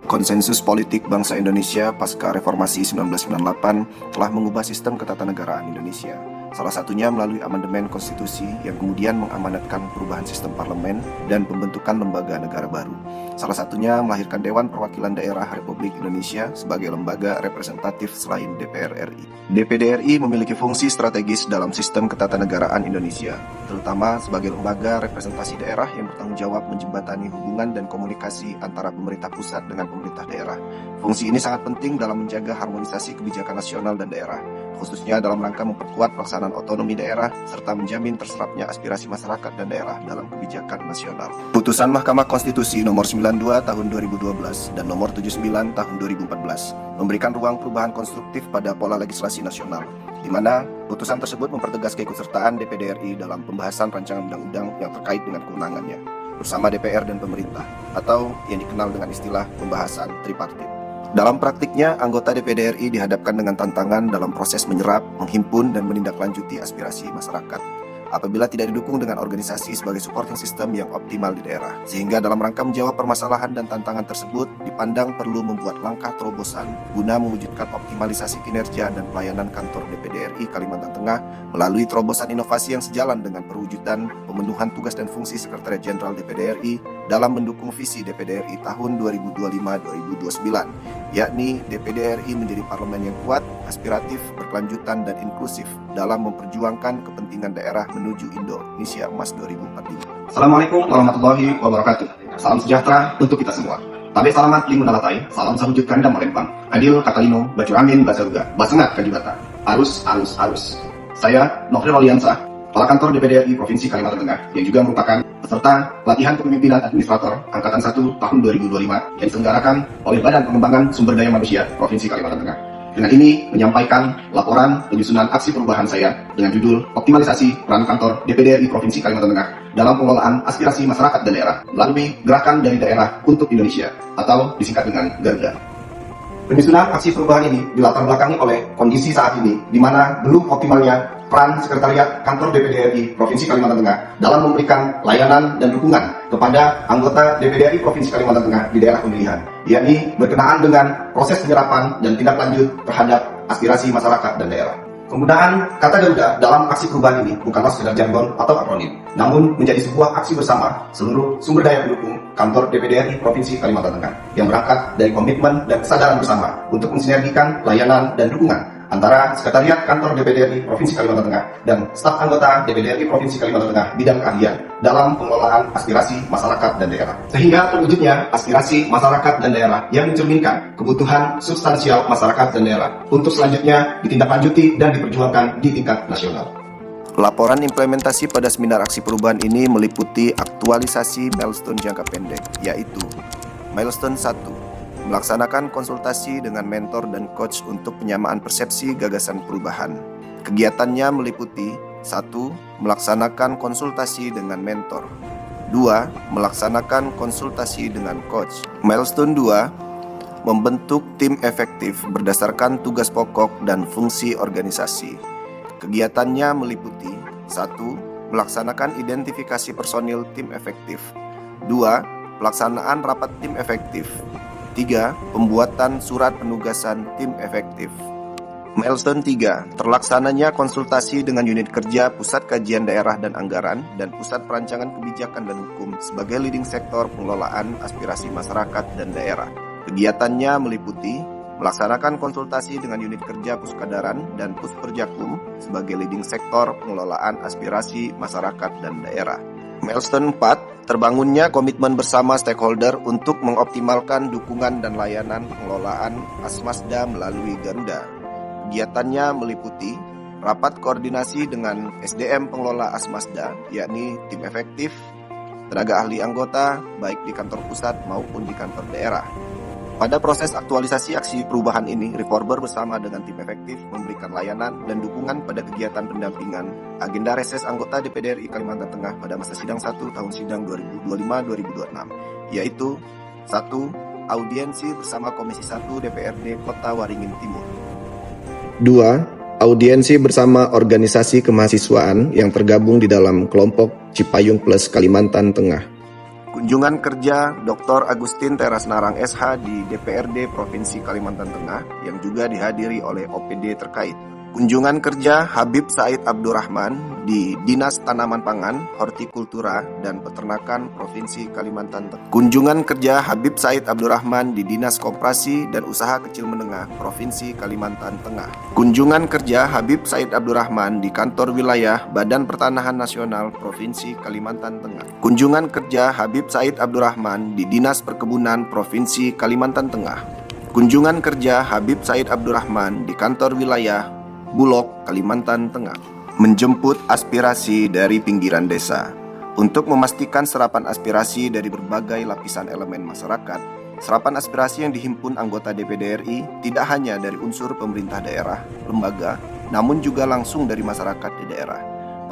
Konsensus politik bangsa Indonesia pasca Reformasi 1998 telah mengubah sistem ketatanegaraan Indonesia. Salah satunya melalui amandemen konstitusi yang kemudian mengamanatkan perubahan sistem parlemen dan pembentukan lembaga negara baru. Salah satunya melahirkan Dewan Perwakilan Daerah Republik Indonesia sebagai lembaga representatif selain DPR RI. DPD RI memiliki fungsi strategis dalam sistem ketatanegaraan Indonesia, terutama sebagai lembaga representasi daerah yang bertanggung jawab menjembatani hubungan dan komunikasi antara pemerintah pusat dengan pemerintah daerah. Fungsi ini sangat penting dalam menjaga harmonisasi kebijakan nasional dan daerah, khususnya dalam rangka memperkuat pelaksanaan otonomi daerah serta menjamin terserapnya aspirasi masyarakat dan daerah dalam kebijakan nasional. Putusan Mahkamah Konstitusi nomor 92 tahun 2012 dan nomor 79 tahun 2014 memberikan ruang perubahan konstruktif pada pola legislasi nasional, di mana putusan tersebut mempertegas keikutsertaan DPD RI dalam pembahasan rancangan undang-undang yang terkait dengan kewenangannya bersama DPR dan pemerintah, atau yang dikenal dengan istilah pembahasan tripartit. Dalam praktiknya, anggota DPD RI dihadapkan dengan tantangan dalam proses menyerap, menghimpun, dan menindaklanjuti aspirasi masyarakat apabila tidak didukung dengan organisasi sebagai supporting system yang optimal di daerah. Sehingga dalam rangka menjawab permasalahan dan tantangan tersebut, dipandang perlu membuat langkah terobosan guna mewujudkan optimalisasi kinerja dan pelayanan kantor DPD RI Kalimantan Tengah melalui terobosan inovasi yang sejalan dengan perwujudan pemenuhan tugas dan fungsi Sekretariat Jenderal DPD RI dalam mendukung visi DPD RI tahun 2025-2029, yakni DPD RI menjadi parlemen yang kuat, aspiratif, berkelanjutan, dan inklusif dalam memperjuangkan kepentingan daerah menuju Indonesia Emas 2045. Assalamualaikum warahmatullahi wabarakatuh. Salam sejahtera untuk kita semua. Tabe salamat limun alatai, salam sambut kandang melempang. Adil katalino, bacur amin, basaruga, basengat kajubata. Arus. Saya, Nofril Waliansa, Kepala Kantor DPD RI Provinsi Kalimantan Tengah, yang juga merupakan peserta pelatihan kepemimpinan administrator Angkatan 1 tahun 2025 yang diselenggarakan oleh Badan Pengembangan Sumber Daya Manusia Provinsi Kalimantan Tengah. Dengan ini menyampaikan laporan penyusunan aksi perubahan saya dengan judul Optimalisasi Peran Kantor DPD RI Provinsi Kalimantan Tengah dalam pengelolaan aspirasi masyarakat dan daerah melalui Gerakan dari Daerah untuk Indonesia atau disingkat dengan Garuda. Penyusunan aksi perubahan ini dilatar belakangi oleh kondisi saat ini di mana belum optimalnya peran Sekretariat Kantor DPD RI Provinsi Kalimantan Tengah dalam memberikan layanan dan dukungan kepada anggota DPD RI Provinsi Kalimantan Tengah di daerah pemilihan, yakni berkenaan dengan proses penyerapan dan tindak lanjut terhadap aspirasi masyarakat dan daerah. Penggunaan kata Garuda dalam aksi perubahan ini bukanlah sekedar jargon atau akronim, namun menjadi sebuah aksi bersama seluruh sumber daya pendukung kantor DPD RI Provinsi Kalimantan Tengah yang berangkat dari komitmen dan kesadaran bersama untuk mensinergikan layanan dan dukungan antara Sekretariat Kantor DPD RI Provinsi Kalimantan Tengah dan staf anggota DPD RI Provinsi Kalimantan Tengah bidang keahlian dalam pengelolaan aspirasi masyarakat dan daerah. Sehingga terwujudnya aspirasi masyarakat dan daerah yang mencerminkan kebutuhan substansial masyarakat dan daerah untuk selanjutnya ditindaklanjuti dan diperjuangkan di tingkat nasional. Laporan implementasi pada seminar aksi perubahan ini meliputi aktualisasi milestone jangka pendek, yaitu milestone 1. Melaksanakan konsultasi dengan mentor dan coach untuk penyamaan persepsi gagasan perubahan. Kegiatannya meliputi 1. Melaksanakan konsultasi dengan mentor. 2. Melaksanakan konsultasi dengan coach. Milestone 2. Membentuk tim efektif berdasarkan tugas pokok dan fungsi organisasi. Kegiatannya meliputi 1. Melaksanakan identifikasi personil tim efektif. 2. Pelaksanaan rapat tim efektif. 3. Pembuatan surat penugasan tim efektif. Milestone 3. Terlaksananya konsultasi dengan unit kerja Pusat Kajian Daerah dan Anggaran dan Pusat Perancangan Kebijakan dan Hukum sebagai leading sektor pengelolaan aspirasi masyarakat dan daerah. Kegiatannya meliputi melaksanakan konsultasi dengan unit kerja Puskadaran dan Pusperjakum sebagai leading sektor pengelolaan aspirasi masyarakat dan daerah. Milestone 4. Terbangunnya komitmen bersama stakeholder untuk mengoptimalkan dukungan dan layanan pengelolaan Asmasda melalui Garuda. Kegiatannya meliputi rapat koordinasi dengan SDM pengelola Asmasda, yakni tim efektif, tenaga ahli anggota, baik di kantor pusat maupun di kantor daerah. Pada proses aktualisasi aksi perubahan ini, Reformer bersama dengan tim efektif memberikan layanan dan dukungan pada kegiatan pendampingan agenda reses anggota DPD RI Kalimantan Tengah pada masa sidang 1 tahun sidang 2025-2026, yaitu 1. Audiensi bersama Komisi 1 DPRD Kota Waringin Timur. 2. Audiensi bersama organisasi kemahasiswaan yang tergabung di dalam kelompok Cipayung Plus Kalimantan Tengah. Kunjungan kerja Dr. Agustin Teras Narang SH di DPRD Provinsi Kalimantan Tengah yang juga dihadiri oleh OPD terkait. Kunjungan kerja Habib Said Abdurrahman di Dinas Tanaman Pangan, Hortikultura, dan Peternakan Provinsi Kalimantan Tengah. Kunjungan kerja Habib Said Abdurrahman di Dinas Koperasi dan Usaha Kecil Menengah Provinsi Kalimantan Tengah. Kunjungan kerja Habib Said Abdurrahman di Kantor Wilayah Badan Pertanahan Nasional Provinsi Kalimantan Tengah. Kunjungan kerja Habib Said Abdurrahman di Dinas Perkebunan Provinsi Kalimantan Tengah. Kunjungan kerja Habib Said Abdurrahman di Kantor Wilayah Bulog, Kalimantan Tengah, menjemput aspirasi dari pinggiran desa. Untuk memastikan serapan aspirasi dari berbagai lapisan elemen masyarakat, serapan aspirasi yang dihimpun anggota DPD RI tidak hanya dari unsur pemerintah daerah, lembaga, namun juga langsung dari masyarakat di daerah.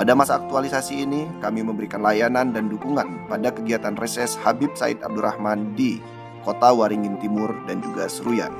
Pada masa aktualisasi ini, kami memberikan layanan dan dukungan pada kegiatan reses Habib Said Abdurrahman di Kota Waringin Timur dan juga Seruyan.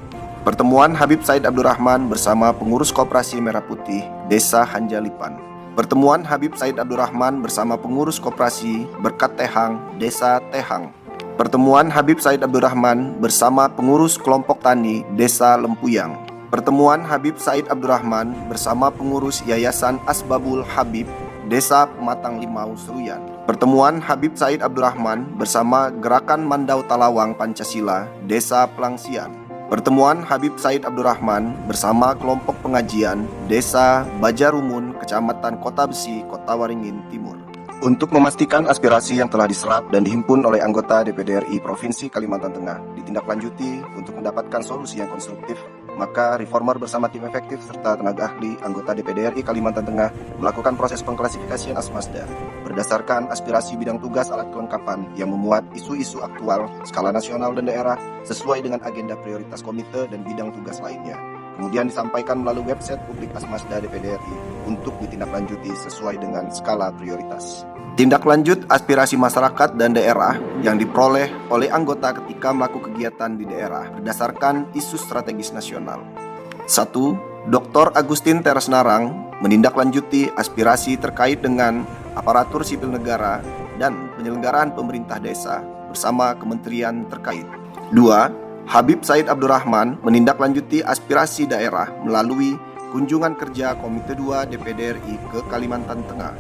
Pertemuan Habib Said Abdurrahman bersama pengurus Koperasi Merah Putih Desa Hanjalipan. Pertemuan Habib Said Abdurrahman bersama pengurus Koperasi Berkat Tehang Desa Tehang. Pertemuan Habib Said Abdurrahman bersama pengurus Kelompok Tani Desa Lempuyang. Pertemuan Habib Said Abdurrahman bersama pengurus Yayasan Asbabul Habib Desa Pematang Limau Seruyan. Pertemuan Habib Said Abdurrahman bersama Gerakan Mandau Talawang Pancasila Desa Pelangsian. Pertemuan Habib Said Abdurrahman bersama kelompok pengajian Desa Bajarumun, Kecamatan Kota Besi, Kota Waringin Timur. Untuk memastikan aspirasi yang telah diserap dan dihimpun oleh anggota DPD RI Provinsi Kalimantan Tengah ditindaklanjuti untuk mendapatkan solusi yang konstruktif, maka Reformer bersama tim efektif serta tenaga ahli anggota DPD RI Kalimantan Tengah melakukan proses pengklasifikasian Asmasda berdasarkan aspirasi bidang tugas alat kelengkapan yang memuat isu-isu aktual skala nasional dan daerah sesuai dengan agenda prioritas komite dan bidang tugas lainnya. Kemudian disampaikan melalui website publik Asmasda DPD RI untuk ditindaklanjuti sesuai dengan skala prioritas. Tindak lanjut aspirasi masyarakat dan daerah yang diperoleh oleh anggota ketika melakukan kegiatan di daerah berdasarkan isu strategis nasional. 1. Dr. Agustin Teras Narang menindaklanjuti aspirasi terkait dengan aparatur sipil negara dan penyelenggaraan pemerintah desa bersama kementerian terkait. 2. Habib Said Abdurrahman menindaklanjuti aspirasi daerah melalui kunjungan kerja Komite 2 DPD RI ke Kalimantan Tengah.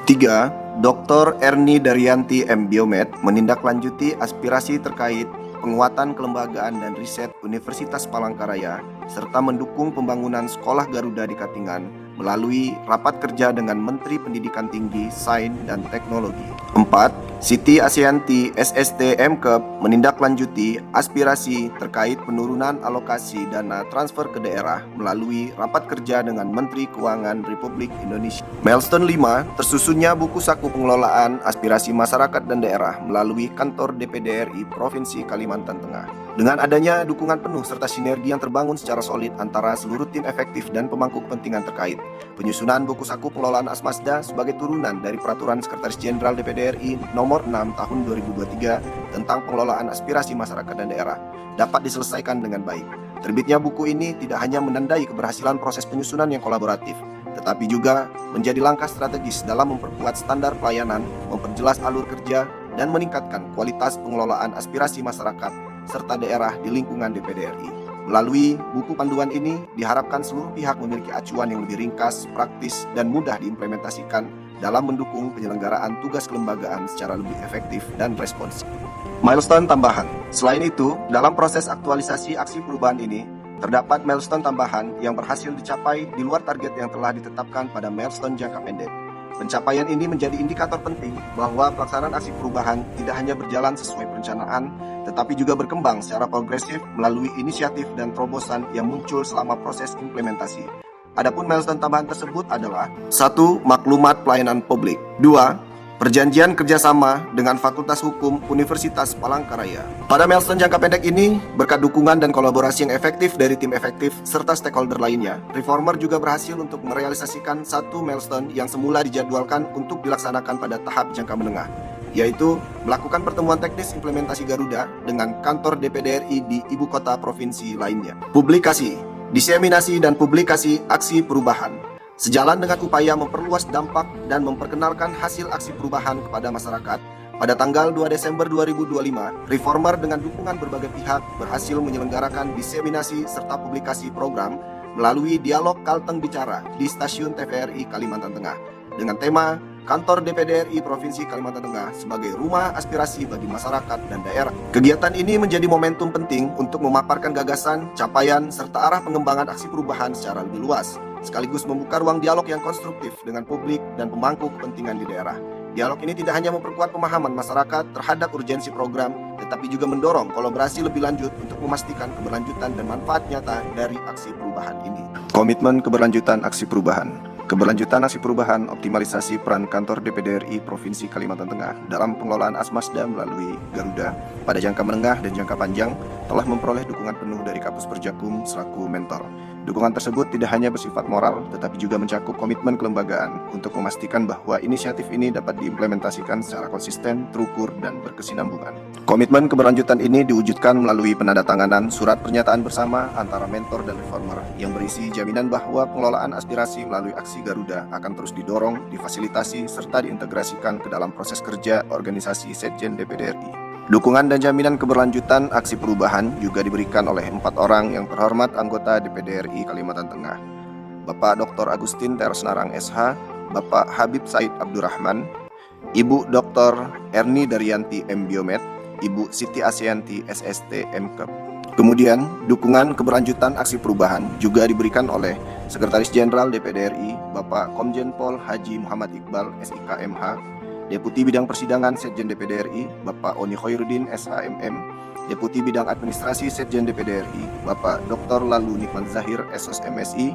3. Dr. Erni Daryanti M. Biomed menindaklanjuti aspirasi terkait penguatan kelembagaan dan riset Universitas Palangkaraya serta mendukung pembangunan Sekolah Garuda di Katingan melalui rapat kerja dengan Menteri Pendidikan Tinggi, Sains, dan Teknologi. 4. Siti Asyanti SST Mkep menindaklanjuti aspirasi terkait penurunan alokasi dana transfer ke daerah melalui rapat kerja dengan Menteri Keuangan Republik Indonesia. Milestone 5, tersusunnya buku saku pengelolaan aspirasi masyarakat dan daerah melalui kantor DPD RI Provinsi Kalimantan Tengah. Dengan adanya dukungan penuh serta sinergi yang terbangun secara solid antara seluruh tim efektif dan pemangku kepentingan terkait, penyusunan buku saku pengelolaan Asmasda sebagai turunan dari Peraturan Sekretaris Jenderal DPD RI Nomor 6 Tahun 2023 tentang pengelolaan aspirasi masyarakat dan daerah dapat diselesaikan dengan baik. Terbitnya buku ini tidak hanya menandai keberhasilan proses penyusunan yang kolaboratif, tetapi juga menjadi langkah strategis dalam memperkuat standar pelayanan, memperjelas alur kerja, dan meningkatkan kualitas pengelolaan aspirasi masyarakat serta daerah di lingkungan DPD RI. Melalui buku panduan ini, diharapkan seluruh pihak memiliki acuan yang lebih ringkas, praktis, dan mudah diimplementasikan dalam mendukung penyelenggaraan tugas kelembagaan secara lebih efektif dan responsif. Milestone tambahan. Selain itu, dalam proses aktualisasi aksi perubahan ini, terdapat milestone tambahan yang berhasil dicapai di luar target yang telah ditetapkan pada milestone jangka pendek. Pencapaian ini menjadi indikator penting bahwa pelaksanaan aksi perubahan tidak hanya berjalan sesuai perencanaan, tetapi juga berkembang secara progresif melalui inisiatif dan terobosan yang muncul selama proses implementasi. Adapun milestone tambahan tersebut adalah 1. Maklumat pelayanan publik. 2. Perjanjian kerjasama dengan Fakultas Hukum Universitas Palangkaraya. Pada milestone jangka pendek ini, berkat dukungan dan kolaborasi yang efektif dari tim efektif serta stakeholder lainnya, Reformer juga berhasil untuk merealisasikan satu milestone yang semula dijadwalkan untuk dilaksanakan pada tahap jangka menengah, yaitu melakukan pertemuan teknis implementasi Garuda dengan kantor DPD RI di ibu kota provinsi lainnya. Publikasi, diseminasi dan publikasi aksi perubahan. Sejalan dengan upaya memperluas dampak dan memperkenalkan hasil aksi perubahan kepada masyarakat, Pada tanggal 2 Desember 2025, Reformer dengan dukungan berbagai pihak berhasil menyelenggarakan diseminasi serta publikasi program melalui dialog Kalteng Bicara di stasiun TVRI Kalimantan Tengah dengan tema Kantor DPD RI Provinsi Kalimantan Tengah sebagai rumah aspirasi bagi masyarakat dan daerah. Kegiatan ini menjadi momentum penting untuk memaparkan gagasan, capaian, serta arah pengembangan aksi perubahan secara lebih luas, sekaligus membuka ruang dialog yang konstruktif dengan publik dan pemangku kepentingan di daerah. Dialog ini tidak hanya memperkuat pemahaman masyarakat terhadap urgensi program, tetapi juga mendorong kolaborasi lebih lanjut untuk memastikan keberlanjutan dan manfaat nyata dari aksi perubahan ini. Komitmen keberlanjutan aksi perubahan. Keberlanjutan aksi perubahan optimalisasi peran kantor DPD RI Provinsi Kalimantan Tengah dalam pengelolaan Asmasda melalui Garuda pada jangka menengah dan jangka panjang telah memperoleh dukungan penuh dari Kapus Perjakum selaku mentor. Dukungan tersebut tidak hanya bersifat moral, tetapi juga mencakup komitmen kelembagaan untuk memastikan bahwa inisiatif ini dapat diimplementasikan secara konsisten, terukur, dan berkesinambungan. Komitmen keberlanjutan ini diwujudkan melalui penandatanganan surat pernyataan bersama antara mentor dan reformer yang berisi jaminan bahwa pengelolaan aspirasi melalui aksi Garuda akan terus didorong, difasilitasi, serta diintegrasikan ke dalam proses kerja organisasi Setjen DPD RI. Dukungan dan jaminan keberlanjutan aksi perubahan juga diberikan oleh 4 orang yang terhormat anggota DPD RI Kalimantan Tengah, Bapak Dr. Agustin Tersnarang SH, Bapak Habib Said Abdurrahman, Ibu Dr. Erni Daryanti M. Biomed, Ibu Siti Asyanti SST MKep. Kemudian, dukungan keberlanjutan aksi perubahan juga diberikan oleh Sekretaris Jenderal DPD RI, Bapak Komjen Pol Haji Muhammad Iqbal SIKMH, Deputi Bidang Persidangan Setjen DPD RI, Bapak Oni Khairuddin SHMM, Deputi Bidang Administrasi Setjen DPD RI, Bapak Dr. Lalu Nikman Zahir SOS MSI,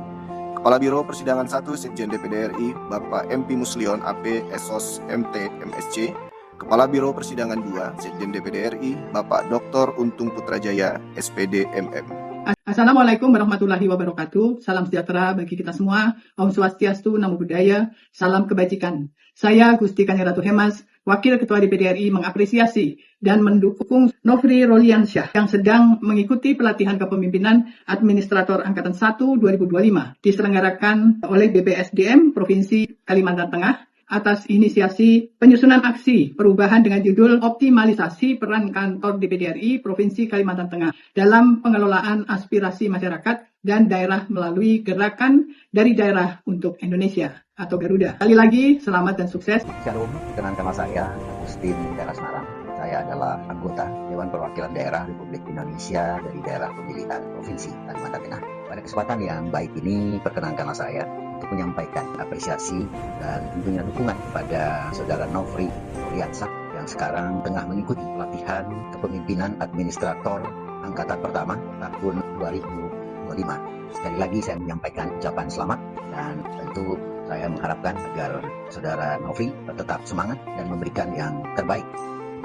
Kepala Biro Persidangan 1 Setjen DPD RI, Bapak MP Muslion AP SOS MT MSC, Kepala Biro Persidangan 2 Setjen DPD RI, Bapak Dr. Untung Putrajaya SPD MM. Assalamualaikum warahmatullahi wabarakatuh. Salam sejahtera bagi kita semua. Om Swastiastu, Namo Buddhaya, salam kebajikan. Saya Gusti Kanjeng Ratu Hemas, Wakil Ketua DPD RI mengapresiasi dan mendukung Nofri Roliansyah yang sedang mengikuti pelatihan kepemimpinan Administrator Angkatan 1 2025 diselenggarakan oleh BPSDM Provinsi Kalimantan Tengah atas inisiasi penyusunan aksi perubahan dengan judul Optimalisasi Peran Kantor DPD RI Provinsi Kalimantan Tengah dalam pengelolaan aspirasi masyarakat dan daerah melalui Gerakan dari Daerah untuk Indonesia atau Garuda. Sekali lagi, selamat dan sukses. Shalom, kenalkan saya Agustin Tersnarang. Saya adalah anggota Dewan Perwakilan Daerah Republik Indonesia dari daerah pemilihan Provinsi Kalimantan Tengah. Pada kesempatan yang baik ini, perkenankanlah saya untuk menyampaikan apresiasi dan tentunya dukungan kepada Saudara Nofri Roliansyah yang sekarang tengah mengikuti pelatihan kepemimpinan Administrator Angkatan Pertama tahun 2025. Sekali lagi saya menyampaikan ucapan selamat dan tentu saya mengharapkan agar Saudara Nofri tetap semangat dan memberikan yang terbaik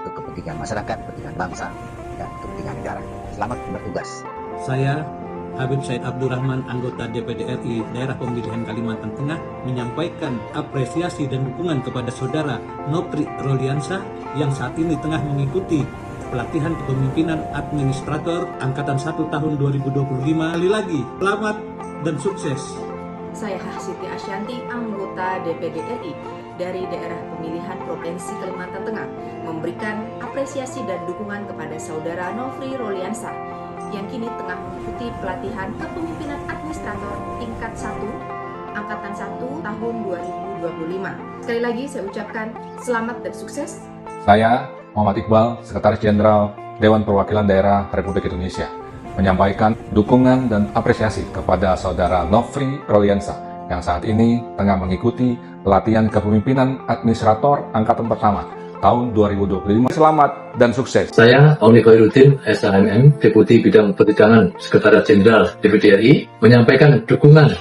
untuk kepentingan masyarakat, kepentingan bangsa, dan kepentingan negara. Selamat bertugas. Saya Habib Said Abdurrahman, anggota DPD RI Daerah Pemilihan Kalimantan Tengah, menyampaikan apresiasi dan dukungan kepada Saudara Nofri Roliansyah yang saat ini tengah mengikuti pelatihan kepemimpinan Administrator Angkatan 1 tahun 2025. Kali lagi, selamat dan sukses. Saya Siti Asyanti, anggota DPD RI dari daerah pemilihan Provinsi Kalimantan Tengah, memberikan apresiasi dan dukungan kepada Saudara Nofri Roliansyah yang kini tengah mengikuti pelatihan kepemimpinan Administrator tingkat 1 Angkatan 1 tahun 2025. Sekali lagi saya ucapkan selamat dan sukses. Saya Muhammad Iqbal, Sekretaris Jenderal Dewan Perwakilan Daerah Republik Indonesia, menyampaikan dukungan dan apresiasi kepada Saudara Nofri Roliansyah yang saat ini tengah mengikuti pelatihan kepemimpinan Administrator Angkatan Pertama tahun 2025. Selamat dan sukses. Saya Oni Khairuddin SHMM, Deputi Bidang Persidangan Sekretaris Jenderal DPD RI, menyampaikan dukungan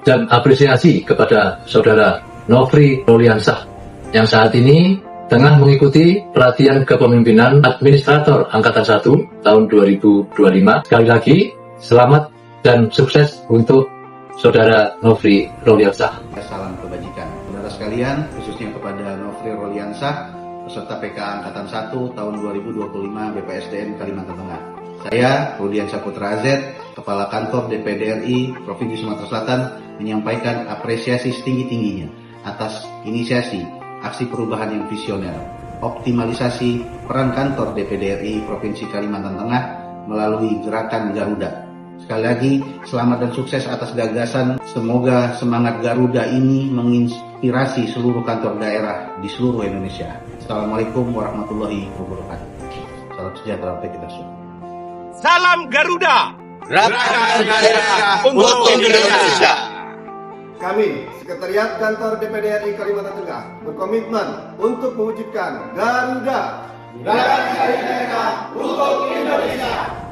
dan apresiasi kepada Saudara Nofri Roliansyah yang saat ini tengah mengikuti pelatihan kepemimpinan Administrator Angkatan 1 tahun 2025. Sekali lagi, selamat dan sukses untuk Saudara Nofri Roliansyah. Salam kebajikan. Saudara sekalian, khususnya kepada Nofri Roliansyah, peserta PK Angkatan 1 tahun 2025 BPSDM Kalimantan Tengah. Saya, Rudiansyah Putra AZ, Kepala Kantor DPD RI Provinsi Sumatera Selatan, menyampaikan apresiasi setinggi-tingginya atas inisiasi aksi perubahan yang visioner optimalisasi peran kantor DPD RI Provinsi Kalimantan Tengah melalui gerakan Garuda. Sekali lagi, selamat dan sukses atas gagasan. Semoga semangat Garuda ini menginspirasi seluruh kantor daerah di seluruh Indonesia. Assalamualaikum warahmatullahi wabarakatuh. Salam sejahtera untuk kita semua. Salam Garuda. Gerakan daerah untuk Indonesia. Kami, Sekretariat Kantor DPD RI Kalimantan Tengah, berkomitmen untuk mewujudkan Garuda. Gerakan daerah untuk Indonesia.